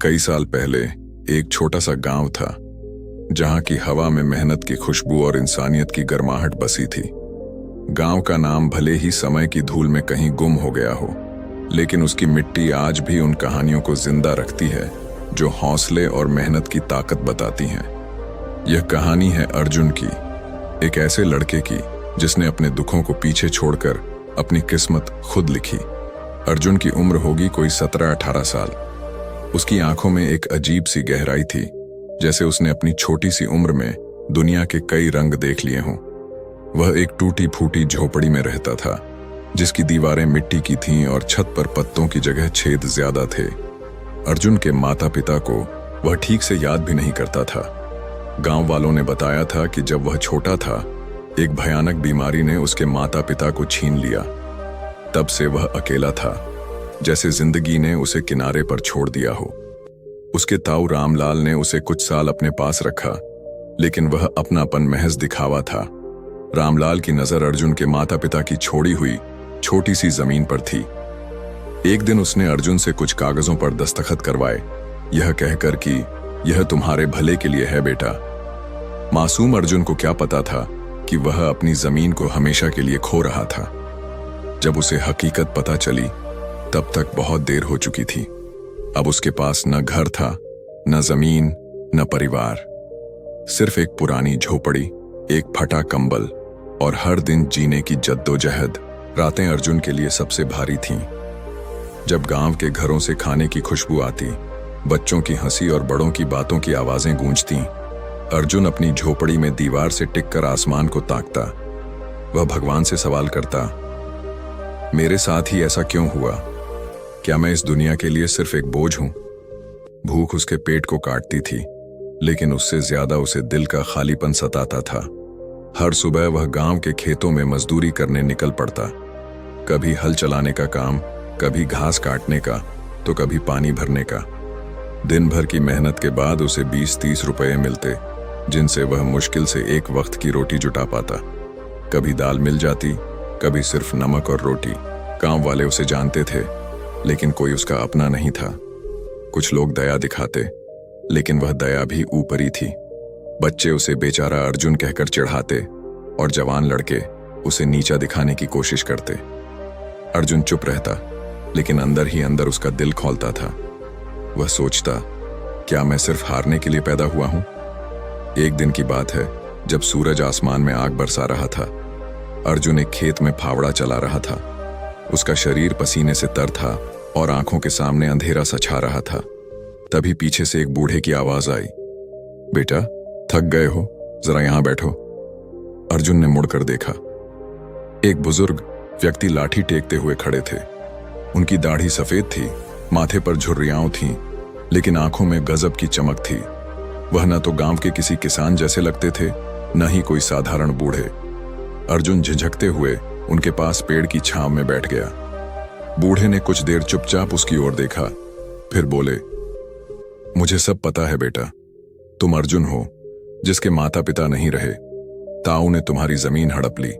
कई साल पहले एक छोटा सा गांव था जहां की हवा में मेहनत की खुशबू और इंसानियत की गर्माहट बसी थी। गांव का नाम भले ही समय की धूल में कहीं गुम हो गया हो, लेकिन उसकी मिट्टी आज भी उन कहानियों को जिंदा रखती है जो हौसले और मेहनत की ताकत बताती हैं। यह कहानी है अर्जुन की, एक ऐसे लड़के की जिसने अपने दुखों को पीछे छोड़कर अपनी किस्मत खुद लिखी। अर्जुन की उम्र होगी कोई 17-18 साल। उसकी आंखों में एक अजीब सी गहराई थी, जैसे उसने अपनी छोटी सी उम्र में दुनिया के कई रंग देख लिए हों। वह एक टूटी फूटी झोपड़ी में रहता था, जिसकी दीवारें मिट्टी की थीं और छत पर पत्तों की जगह छेद ज्यादा थे। अर्जुन के माता पिता को वह ठीक से याद भी नहीं करता था। गांव वालों ने बताया था कि जब वह छोटा था, एक भयानक बीमारी ने उसके माता पिता को छीन लिया। तब से वह अकेला था, जैसे जिंदगी ने उसे किनारे पर छोड़ दिया हो। उसके ताऊ रामलाल ने उसे कुछ साल अपने पास रखा, लेकिन वह अपनापन महज दिखावा था। रामलाल की नजर अर्जुन के माता पिता की छोड़ी हुई छोटी सी जमीन पर थी। एक दिन उसने अर्जुन से कुछ कागजों पर दस्तखत करवाए, यह कहकर कि यह तुम्हारे भले के लिए है बेटा। मासूम अर्जुन को क्या पता था कि वह अपनी जमीन को हमेशा के लिए खो रहा था। जब उसे हकीकत पता चली, तब तक बहुत देर हो चुकी थी। अब उसके पास न घर था, न जमीन, न परिवार, सिर्फ एक पुरानी झोपड़ी, एक फटा कंबल और हर दिन जीने की जद्दोजहद। रातें अर्जुन के लिए सबसे भारी थीं। जब गांव के घरों से खाने की खुशबू आती, बच्चों की हंसी और बड़ों की बातों की आवाजें गूंजती, अर्जुन अपनी झोपड़ी में दीवार से टिककर आसमान को ताकता। वह भगवान से सवाल करता, मेरे साथ ही ऐसा क्यों हुआ? क्या मैं इस दुनिया के लिए सिर्फ एक बोझ हूं? भूख उसके पेट को काटती थी, लेकिन उससे ज्यादा उसे दिल का खालीपन सताता था। हर सुबह वह गांव के खेतों में मजदूरी करने निकल पड़ता, कभी हल चलाने का काम, कभी घास काटने का, तो कभी पानी भरने का। दिन भर की मेहनत के बाद उसे 20-30 रुपए मिलते, जिनसे वह मुश्किल से एक वक्त की रोटी जुटा पाता। कभी दाल मिल जाती, कभी सिर्फ नमक और रोटी। गांव वाले उसे जानते थे, लेकिन कोई उसका अपना नहीं था। कुछ लोग दया दिखाते, लेकिन वह दया भी ऊपरी थी। बच्चे उसे बेचारा अर्जुन कहकर चिढ़ाते और जवान लड़के उसे नीचा दिखाने की कोशिश करते। अर्जुन चुप रहता, लेकिन अंदर ही अंदर उसका दिल खौलता था। वह सोचता, क्या मैं सिर्फ हारने के लिए पैदा हुआ हूं? एक दिन की बात है, जब सूरज आसमान में आग बरसा रहा था। अर्जुन एक खेत में फावड़ा चला रहा था। उसका शरीर पसीने से तर था और आंखों के सामने अंधेरा सा छा रहा था। तभी पीछे से एक बूढ़े की आवाज आई, बेटा थक गए हो, जरा यहां बैठो। अर्जुन ने मुड़कर देखा। एक बुजुर्ग व्यक्ति लाठी टेकते हुए खड़े थे। उनकी दाढ़ी सफेद थी, माथे पर झुर्रियां थीं, लेकिन आंखों में गजब की चमक थी। वह न तो गांव के किसी किसान जैसे लगते थे, न ही कोई साधारण बूढ़े। अर्जुन झिझकते हुए उनके पास पेड़ की छांव में बैठ गया। बूढ़े ने कुछ देर चुपचाप उसकी ओर देखा, फिर बोले, मुझे सब पता है बेटा। तुम अर्जुन हो, जिसके माता पिता नहीं रहे। ताऊ ने तुम्हारी जमीन हड़प ली।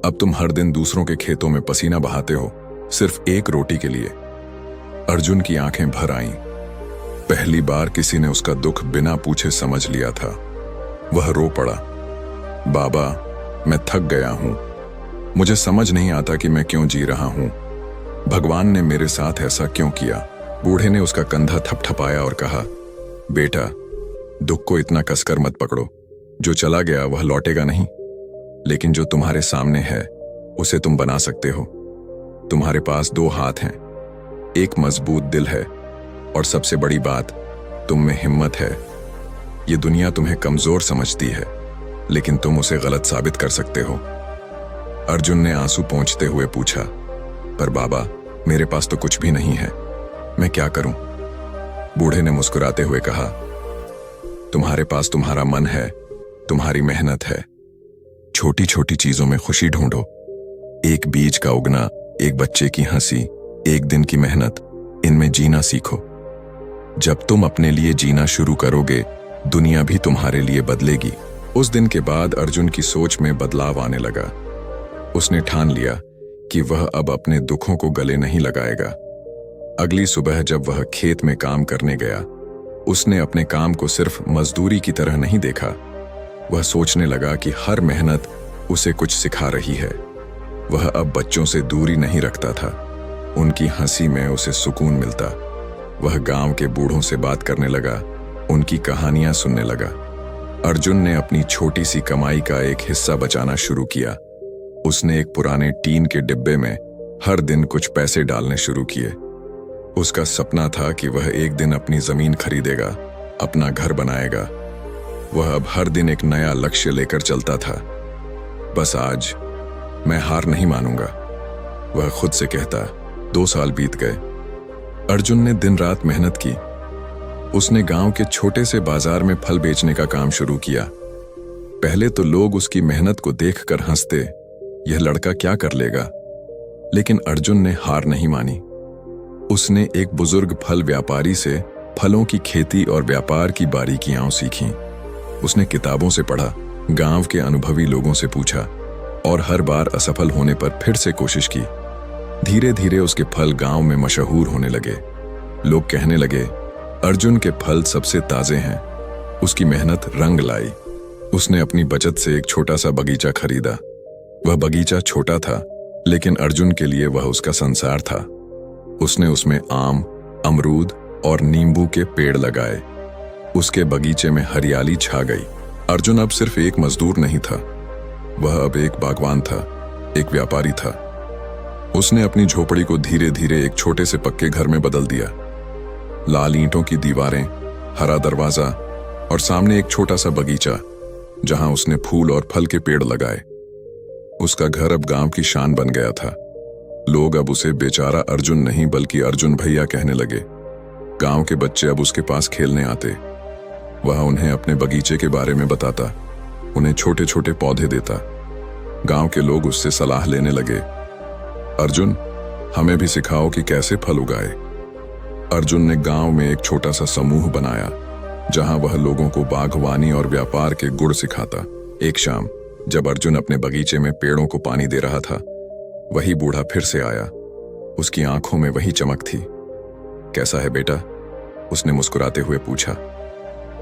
अब तुम हर दिन दूसरों के खेतों में पसीना बहाते हो, सिर्फ एक रोटी के लिए। अर्जुन की आंखें भर आईं। पहली बार किसी ने उसका दुख बिना पूछे समझ लिया था। वह रो पड़ा, बाबा मैं थक गया हूं, मुझे समझ नहीं आता कि मैं क्यों जी रहा हूं। भगवान ने मेरे साथ ऐसा क्यों किया? बूढ़े ने उसका कंधा थपथपाया और कहा, बेटा दुख को इतना कसकर मत पकड़ो। जो चला गया वह लौटेगा नहीं, लेकिन जो तुम्हारे सामने है उसे तुम बना सकते हो। तुम्हारे पास 2 हाथ हैं, एक मजबूत दिल है, और सबसे बड़ी बात, तुम में हिम्मत है। ये दुनिया तुम्हें कमजोर समझती है, लेकिन तुम उसे गलत साबित कर सकते हो। अर्जुन ने आंसू पोंछते हुए पूछा, पर बाबा मेरे पास तो कुछ भी नहीं है, मैं क्या करूं? बूढ़े ने मुस्कुराते हुए कहा, तुम्हारे पास तुम्हारा मन है, तुम्हारी मेहनत है। छोटी छोटी चीजों में खुशी ढूंढो। एक बीज का उगना, एक बच्चे की हंसी, एक दिन की मेहनत, इनमें जीना सीखो। जब तुम अपने लिए जीना शुरू करोगे, दुनिया भी तुम्हारे लिए बदलेगी। उस दिन के बाद अर्जुन की सोच में बदलाव आने लगा। उसने ठान लिया कि वह अब अपने दुखों को गले नहीं लगाएगा। अगली सुबह जब वह खेत में काम करने गया, उसने अपने काम को सिर्फ मजदूरी की तरह नहीं देखा। वह सोचने लगा कि हर मेहनत उसे कुछ सिखा रही है। वह अब बच्चों से दूरी नहीं रखता था, उनकी हंसी में उसे सुकून मिलता। वह गांव के बूढ़ों से बात करने लगा, उनकी कहानियां सुनने लगा। अर्जुन ने अपनी छोटी सी कमाई का एक हिस्सा बचाना शुरू किया। उसने एक पुराने टीन के डिब्बे में हर दिन कुछ पैसे डालने शुरू किए। उसका सपना था कि वह एक दिन अपनी जमीन खरीदेगा, अपना घर बनाएगा। वह अब हर दिन एक नया लक्ष्य लेकर चलता था। बस आज मैं हार नहीं मानूंगा, वह खुद से कहता। 2 साल बीत गए। अर्जुन ने दिन रात मेहनत की। उसने गांव के छोटे से बाजार में फल बेचने का काम शुरू किया। पहले तो लोग उसकी मेहनत को देखकर हंसते, यह लड़का क्या कर लेगा। लेकिन अर्जुन ने हार नहीं मानी। उसने एक बुजुर्ग फल व्यापारी से फलों की खेती और व्यापार की बारीकियां सीखीं। उसने किताबों से पढ़ा, गांव के अनुभवी लोगों से पूछा और हर बार असफल होने पर फिर से कोशिश की। धीरे धीरे उसके फल गांव में मशहूर होने लगे। लोग कहने लगे, अर्जुन के फल सबसे ताजे हैं। उसकी मेहनत रंग लाई। उसने अपनी बचत से एक छोटा सा बगीचा खरीदा। वह बगीचा छोटा था, लेकिन अर्जुन के लिए वह उसका संसार था। उसने उसमें आम, अमरूद और नींबू के पेड़ लगाए। उसके बगीचे में हरियाली छा गई। अर्जुन अब सिर्फ एक मजदूर नहीं था, वह अब एक बागवान था, एक व्यापारी था। उसने अपनी झोपड़ी को धीरे धीरे एक छोटे से पक्के घर में बदल दिया। लाल ईंटों की दीवारें, हरा दरवाजा और सामने एक छोटा सा बगीचा जहां उसने फूल और फल के पेड़ लगाए। उसका घर अब गांव की शान बन गया था। लोग अब उसे बेचारा अर्जुन नहीं बल्कि अर्जुन भैया कहने लगे। गांव के बच्चे अब उसके पास खेलने आते। वह उन्हें अपने बगीचे के बारे में बताता, उन्हें छोटे छोटे पौधे देता। गांव के लोग उससे सलाह लेने लगे, अर्जुन हमें भी सिखाओ कि कैसे फल उगाए। अर्जुन ने गांव में एक छोटा सा समूह बनाया जहां वह लोगों को बागवानी और व्यापार के गुण सिखाता। एक शाम जब अर्जुन अपने बगीचे में पेड़ों को पानी दे रहा था, वही बूढ़ा फिर से आया। उसकी आंखों में वही चमक थी। कैसा है बेटा? उसने मुस्कुराते हुए पूछा।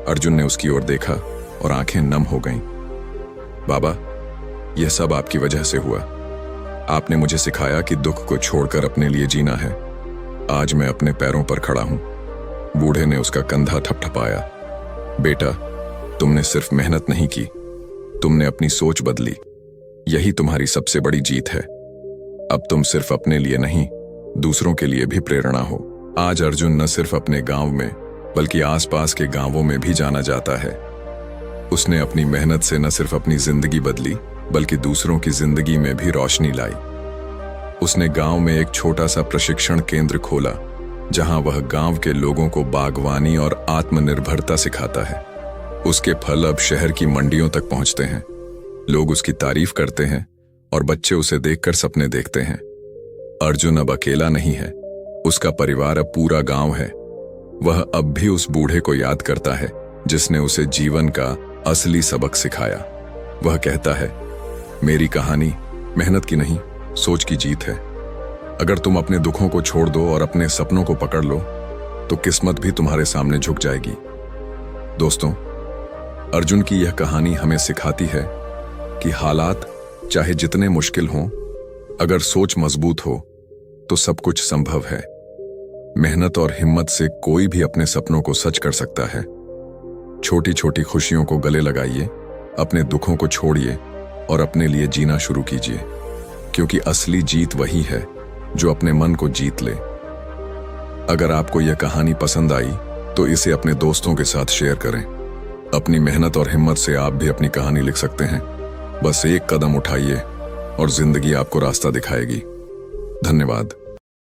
अर्जुन ने उसकी ओर देखा और आंखें नम हो गईं। बाबा, यह सब आपकी वजह से हुआ। आपने मुझे सिखाया कि दुख को छोड़कर अपने लिए जीना है। आज मैं अपने पैरों पर खड़ा हूं। बूढ़े ने उसका कंधा थपथपाया। बेटा, तुमने सिर्फ मेहनत नहीं की, तुमने अपनी सोच बदली। यही तुम्हारी सबसे बड़ी जीत है। अब तुम सिर्फ अपने लिए नहीं, दूसरों के लिए भी प्रेरणा हो। आज अर्जुन न सिर्फ अपने गांव में बल्कि आसपास के गांवों में भी जाना जाता है। उसने अपनी मेहनत से न सिर्फ अपनी जिंदगी बदली बल्कि दूसरों की जिंदगी में भी रोशनी लाई। उसने गांव में एक छोटा सा प्रशिक्षण केंद्र खोला जहां वह गांव के लोगों को बागवानी और आत्मनिर्भरता सिखाता है। उसके फल अब शहर की मंडियों तक पहुंचते हैं। लोग उसकी तारीफ करते हैं और बच्चे उसे देखकर सपने देखते हैं। अर्जुन अब अकेला नहीं है, उसका परिवार अब पूरा गांव है। वह अब भी उस बूढ़े को याद करता है जिसने उसे जीवन का असली सबक सिखाया। वह कहता है, मेरी कहानी मेहनत की नहीं, सोच की जीत है। अगर तुम अपने दुखों को छोड़ दो और अपने सपनों को पकड़ लो तो किस्मत भी तुम्हारे सामने झुक जाएगी। दोस्तों, अर्जुन की यह कहानी हमें सिखाती है कि हालात चाहे जितने मुश्किल हों, अगर सोच मजबूत हो तो सब कुछ संभव है। मेहनत और हिम्मत से कोई भी अपने सपनों को सच कर सकता है। छोटी छोटी खुशियों को गले लगाइए, अपने दुखों को छोड़िए और अपने लिए जीना शुरू कीजिए, क्योंकि असली जीत वही है जो अपने मन को जीत ले। अगर आपको यह कहानी पसंद आई तो इसे अपने दोस्तों के साथ शेयर करें। अपनी मेहनत और हिम्मत से आप भी अपनी कहानी लिख सकते हैं। बस एक कदम उठाइए और जिंदगी आपको रास्ता दिखाएगी। धन्यवाद।